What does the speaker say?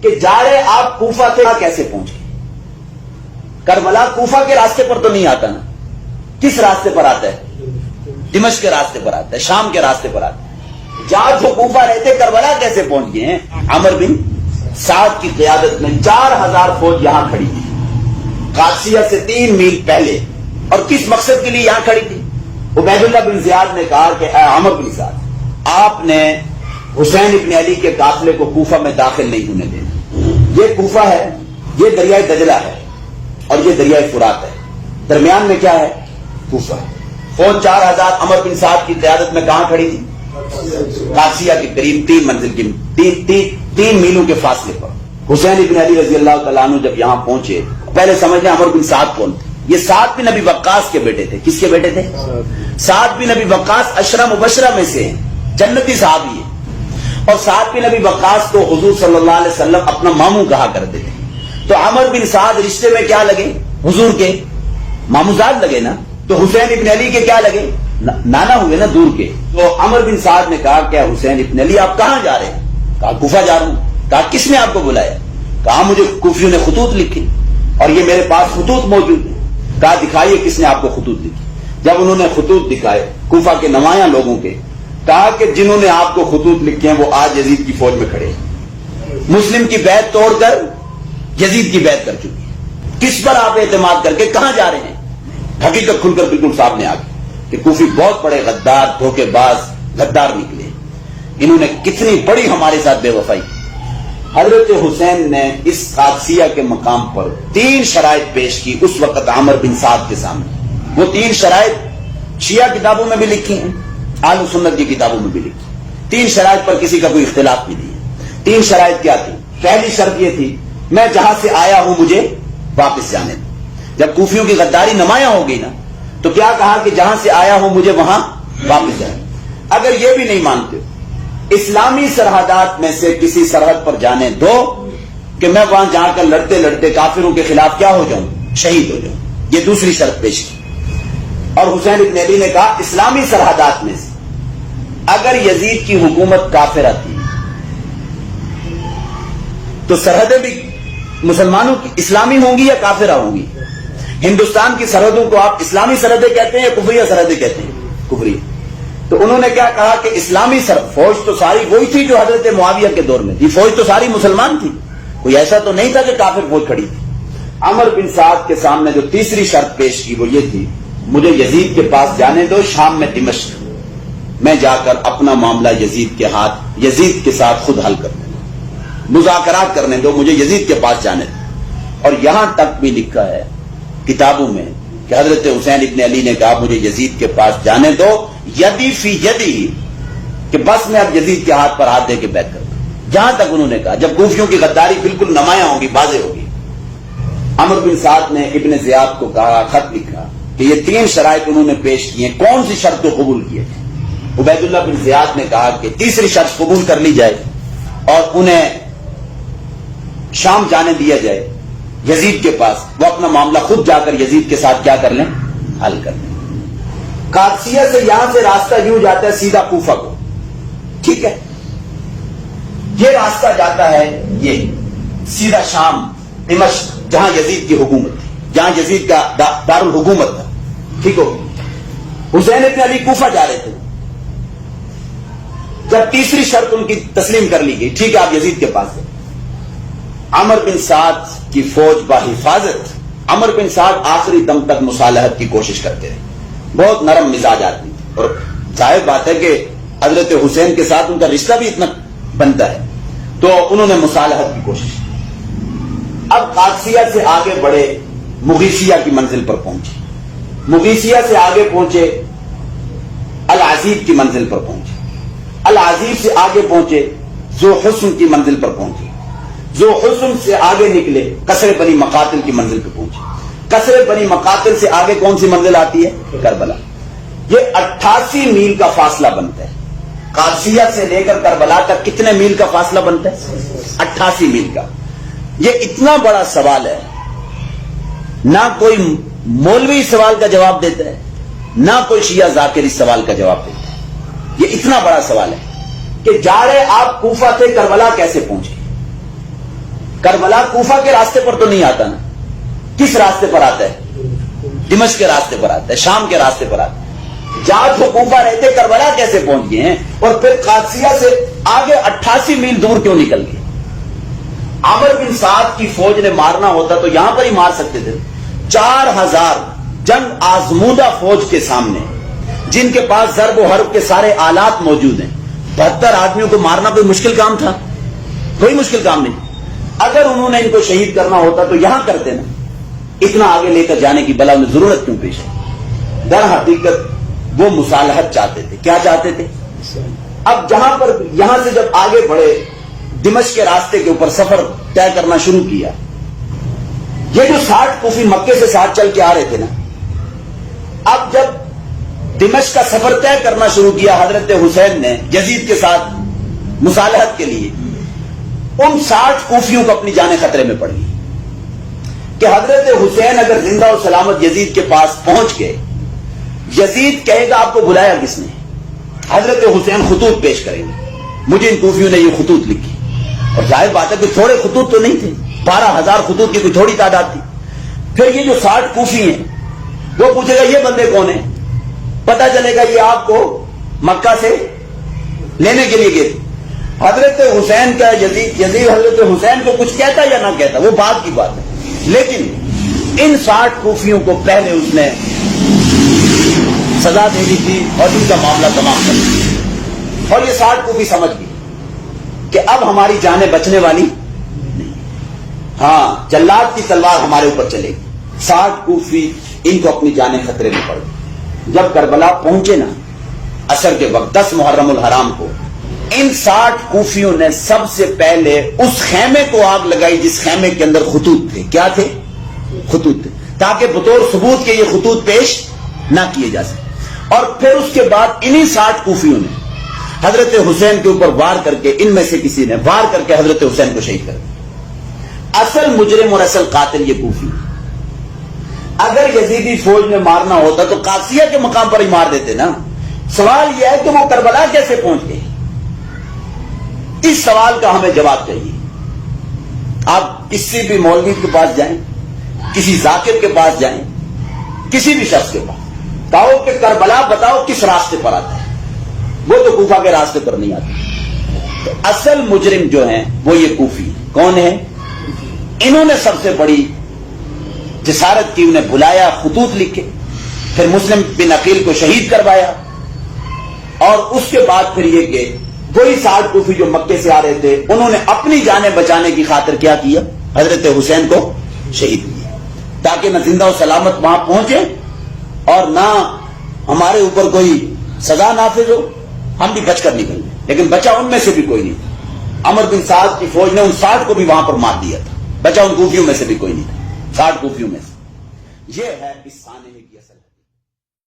کہ جا رہے آپ کوفہ تھے کیسے پہنچ گئے؟ کربلا کوفہ کے راستے پر تو نہیں آتا نا، کس راستے پر آتا ہے؟ دمشق کے راستے پر آتا ہے، شام کے راستے پر آتا ہے۔ جہاں جو کوفہ رہتے کربلا کیسے پہنچ گئے ہیں؟ عمر بن سعد کی قیادت میں 4000 فوج یہاں کھڑی تھی، قادسیہ سے 3 میل پہلے، اور کس مقصد کے لیے یہاں کھڑی تھی؟ عبید اللہ بن زیاد نے کہا کہ اے عمر بن سعد، آپ نے حسین ابن علی کے قافلے کو کوفہ میں داخل نہیں ہونے دینا۔ یہ کوفہ ہے، یہ دریائے دجلہ ہے، اور یہ دریائے فرات ہے، درمیان میں کیا ہے؟ کوفہ ہے۔ فوج 4000 عمر بن سعد کی قیادت میں کہاں کھڑی تھی؟ قادسیہ کے قریب 3 منزل کی 3 میلوں کے فاصلے پر۔ حسین ابن علی رضی اللہ تعالیٰ عنہ جب یہاں پہنچے، پہلے سمجھیں عمر بن سعد کون تھے؟ یہ سعد بن ابی وقاص کے بیٹے تھے۔ کس کے بیٹے تھے؟ سعد بن ابی وقاص 10 مبشرہ میں سے ہیں، جنتی صحابی ہے، اور سعد بن ابی وقاص کو حضور صلی اللہ علیہ وسلم اپنا ماموں کہا کرتے تھے۔ تو عمر بن سعد رشتے میں کیا لگے؟ حضور کے ماموزاد لگے نا، تو حسین ابن علی کے کیا لگے؟ نانا ہوئے نا، دور کے۔ تو عمر بن سعد نے کہا کہ حسین ابن علی آپ کہاں جا رہے ہیں؟ کہا کوفہ جا رہا ہوں۔ کہا کس نے آپ کو بلایا؟ کہا مجھے کوفیوں نے خطوط لکھے اور یہ میرے پاس خطوط موجود ہیں۔ کہا دکھائیے کس نے آپ کو خطوط لکھی۔ جب انہوں نے خطوط دکھائے کوفہ کے نمایاں لوگوں کے، کہا کہ جنہوں نے آپ کو خطوط لکھے ہیں وہ آج یزید کی فوج میں کھڑے ہیں، مسلم کی بیعت توڑ کر یزید کی بیعت کر چکی ہے۔ کس پر آپ اعتماد کر کے کہاں جا رہے ہیں؟ حقیقت کھل کر بالکل سامنے آ گئی کہ کوفی بہت بڑے غدار، دھوکے باز، غدار نکلے۔ انہوں نے کتنی بڑی ہمارے ساتھ بے وفائی کی۔ حضرت حسین نے اس قادسیہ کے مقام پر 3 شرائط پیش کی اس وقت عمر بن سعد کے سامنے۔ وہ 3 شرائط شیعہ کتابوں میں بھی لکھی ہیں، اہل سنت کی کتابوں میں بھی لکھی۔ 3 شرائط پر کسی کا کوئی اختلاف بھی نہیں ہے۔ 3 شرائط کیا تھی؟ پہلی شرط یہ تھی میں جہاں سے آیا ہوں مجھے واپس جانے دو۔ جب کوفیوں کی غداری نمایاں ہو گئی نا، تو کیا کہا کہ جہاں سے آیا ہوں مجھے وہاں واپس جانے دو۔ اگر یہ بھی نہیں مانتے اسلامی سرحدات میں سے کسی سرحد پر جانے دو کہ میں وہاں جا کر لڑتے لڑتے کافروں کے خلاف کیا ہو جاؤں؟ شہید ہو جاؤں۔ یہ دوسری شرط پیش کی۔ اور حسین ابن علی نے کہا اسلامی سرحدات میں سے اگر یزید کی حکومت کافرہ تھی تو سرحدیں بھی مسلمانوں کی اسلامی ہوں گی یا کافرہ ہوں گی؟ ہندوستان کی سرحدوں کو آپ اسلامی سرحدیں کہتے ہیں یا کفریہ سرحدیں کہتے ہیں؟ کفریہ۔ تو انہوں نے کیا کہا کہ اسلامی فوج تو ساری وہی تھی جو حضرت معاویہ کے دور میں تھی، فوج تو ساری مسلمان تھی، کوئی ایسا تو نہیں تھا کہ کافر فوج کھڑی تھی۔ عمر بن سعد کے سامنے جو تیسری شرط پیش کی وہ یہ تھی مجھے یزید کے پاس جانے دو، شام میں دمشق، میں جا کر اپنا معاملہ یزید کے ہاتھ یزید کے ساتھ خود حل کرنے دو، مذاکرات کرنے دو، مجھے یزید کے پاس جانے دو۔ اور یہاں تک بھی لکھا ہے کتابوں میں کہ حضرت حسین ابن علی نے کہا مجھے یزید کے پاس جانے دو، یدی فی یدی، کہ بس میں اب یزید کے ہاتھ پر ہاتھ دے کے بیعت کرتا ہوں۔ جہاں تک انہوں نے کہا جب کوفیوں کی غداری بالکل نمایاں ہوگی، واضح ہوگی، عمر بن سعد نے ابن زیاد کو کہا، خط لکھا کہ یہ 3 شرائط انہوں نے پیش کی ہیں، کون سی شرط کو قبول کیے تھے؟ عبید اللہ بن زیاد نے کہا کہ تیسری شرط قبول کر لی جائے اور انہیں شام جانے دیا جائے یزید کے پاس، وہ اپنا معاملہ خود جا کر یزید کے ساتھ کیا کر لیں؟ حل کر لیں۔ قادسیہ سے یہاں سے راستہ یوں جاتا ہے سیدھا کوفہ کو، ٹھیک ہے؟ یہ راستہ جاتا ہے یہ سیدھا شام، دمشق، جہاں یزید کی حکومت تھی، جہاں یزید کا دارالحکومت تھا، ٹھیک ہو؟ حسین ابن علی کوفہ جا رہے تھے۔ جب تیسری شرط ان کی تسلیم کر لی گئی، ٹھیک ہے آپ یزید کے پاس ہیں، عمر بن سعد کی فوج بحفاظت، عمر بن سعد آخری دم تک مصالحت کی کوشش کرتے رہے، بہت نرم مزاج آدمی تھے، اور ظاہر بات ہے کہ حضرت حسین کے ساتھ ان کا رشتہ بھی اتنا بنتا ہے، تو انہوں نے مصالحت کی کوشش کی۔ اب قادسیہ سے آگے بڑھے، مغیثیہ کی منزل پر پہنچے، مغیثیہ سے آگے پہنچے العزیب کی منزل پر پہنچے، العزیب سے آگے پہنچے ذو حسن کی منزل پر پہنچے، ذو حسن سے آگے نکلے قصر بنی مقاتل کی منزل پہ پہنچے، قصر بنی مقاتل سے آگے کون سی منزل آتی ہے؟ کربلا۔ یہ 88 میل کا فاصلہ بنتا ہے، قادسیہ سے لے کر کربلا تک کتنے میل کا فاصلہ بنتا ہے؟ 88 میل کا۔ یہ اتنا بڑا سوال ہے، نہ کوئی مولوی سوال کا جواب دیتا ہے، نہ کوئی شیعہ ذاکر اس سوال کا جواب دیتا ہے۔ یہ اتنا بڑا سوال ہے کہ جا رہے آپ کوفہ تھے، کربلا کیسے پہنچ گئے؟ کربلا کوفہ کے راستے پر تو نہیں آتا نا. کس راستے پر آتا ہے؟ دمشق کے راستے پر آتا ہے, شام کے راستے پر آتا ہے. جہاں تو کوفہ رہتے کربلا کیسے پہنچ گئے ہیں؟ اور پھر قادسیہ سے آگے 88 میل دور کیوں نکل گئے؟ عمر بن سعد کی فوج نے مارنا ہوتا تو یہاں پر ہی مار سکتے تھے. 4000 جنگ آزمودہ فوج کے سامنے, جن کے پاس ضرب و حرب کے سارے آلات موجود ہیں, 72 آدمیوں کو مارنا کوئی مشکل کام تھا؟ کوئی مشکل کام نہیں. اگر انہوں نے ان کو شہید کرنا ہوتا تو یہاں کرتے نا. اتنا آگے لے کر جانے کی بلا انہیں ضرورت کیوں پیش ہے؟ در حقیقت وہ مصالحت چاہتے تھے. کیا چاہتے تھے؟ اب جہاں پر یہاں سے جب آگے بڑھے, دمشق کے راستے کے اوپر سفر طے کرنا شروع کیا, یہ جو 60 کوفی مکے سے ساتھ چل کے آ رہے تھے نا, اب جب دمشق کا سفر طے کرنا شروع کیا حضرت حسین نے یزید کے ساتھ مصالحت کے لیے, ان 60 کوفیوں کو اپنی جانیں خطرے میں پڑ گئی کہ حضرت حسین اگر زندہ و سلامت یزید کے پاس پہنچ گئے, یزید کہے گا آپ کو بلایا کس نے؟ حضرت حسین خطوط پیش کریں گے, مجھے ان کوفیوں نے یہ خطوط لکھی. اور ظاہر بات ہے کہ تھوڑے خطوط تو نہیں تھے, 12000 خطوط کی کوئی تھوڑی تعداد تھی. پھر یہ جو 60 کوفی ہیں وہ پوچھے گا یہ بندے کون ہیں؟ پتا چلے گا یہ آپ کو مکہ سے لینے کے لیے گئے. حضرت حسین کا یزید حضرت حسین کو کچھ کہتا یا نہ کہتا وہ بات کی بات ہے, لیکن ان 60 کوفیوں کو پہلے اس نے سزا دے دی تھی اور ان کا معاملہ تمام کر دیا. اور یہ 60 کوفی سمجھ گئی کہ اب ہماری جانیں بچنے والی نہیں, ہاں جلاد کی تلوار ہمارے اوپر چلے گی. 60 کوفی ان کو اپنی جانیں خطرے میں پڑ گئی. جب کربلا پہنچے نا عصر کے وقت 10 محرم الحرام کو, ان 60 کوفیوں نے سب سے پہلے اس خیمے کو آگ لگائی جس خیمے کے اندر خطوط تھے. کیا تھے؟ خطوط تھے, تاکہ بطور ثبوت کے یہ خطوط پیش نہ کیے جا سکے. اور پھر اس کے بعد انہی 60 کوفیوں نے حضرت حسین کے اوپر وار کر کے, ان میں سے کسی نے وار کر کے حضرت حسین کو شہید کر دیا. اصل مجرم اور اصل قاتل یہ کوفی. اگر یزیدی فوج نے مارنا ہوتا تو قادسیہ کے مقام پر ہی مار دیتے نا. سوال یہ ہے کہ وہ کربلا کیسے پہنچ گئے؟ اس سوال کا ہمیں جواب چاہیے. آپ کسی بھی مولوی کے پاس جائیں, کسی ذاکر کے پاس جائیں, کسی بھی شخص کے پاس کہو کہ کربلا بتاؤ کس راستے پر آتا ہے, وہ تو کوفہ کے راستے پر نہیں آتا. تو اصل مجرم جو ہیں وہ یہ کوفی. کون ہے؟ انہوں نے سب سے بڑی جسارت کی, انہیں بلایا, خطوط لکھے, پھر مسلم بن عقیل کو شہید کروایا, اور اس کے بعد پھر یہ کہ وہی 60 کوفی جو مکے سے آ رہے تھے انہوں نے اپنی جانیں بچانے کی خاطر کیا کیا؟ حضرت حسین کو شہید کیا, تاکہ نہ زندہ و سلامت وہاں پہنچے اور نہ ہمارے اوپر کوئی سزا نافذ ہو, ہم بھی بچ کر نکل گئے. لیکن بچا ان میں سے بھی کوئی نہیں تھا. عمر بن سعد کی فوج نے ان 60 کو بھی وہاں پر مار دیا تھا. بچا ان کوفیوں میں سے بھی کوئی نہیں تھا, 60 کوفیوں میں سے. یہ ہے اس سانحے کی اصل.